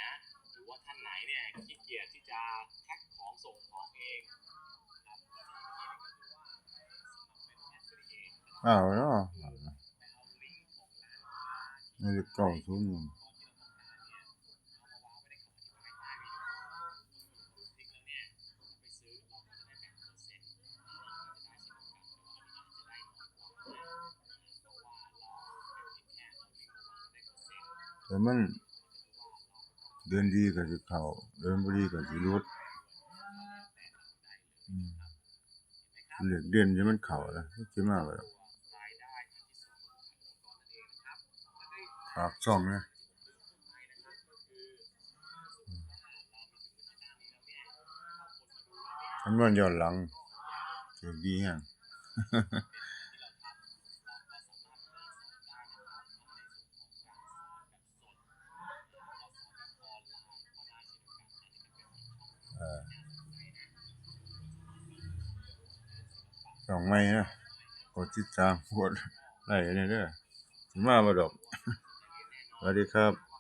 นะหรือว่าท่านไหนเนี่ยขี้เกียจที่จะแพ็คของส่งของเองครับอ้าวเนาะนี่เก้าศูนย์แต่มันเดินดีก็สิเข้าเดินบ่ดีก็สิหลุดเลขเด่นที่มันเข้าล่ะมันสิมาแบบฝากช่องนะคำนวณย้อนหลังถือดีแฮงช่องใหม่นะกดติดตามกดไลค์ให้แหน่เด้อสิมาบ่ดอกสวัสดีครับ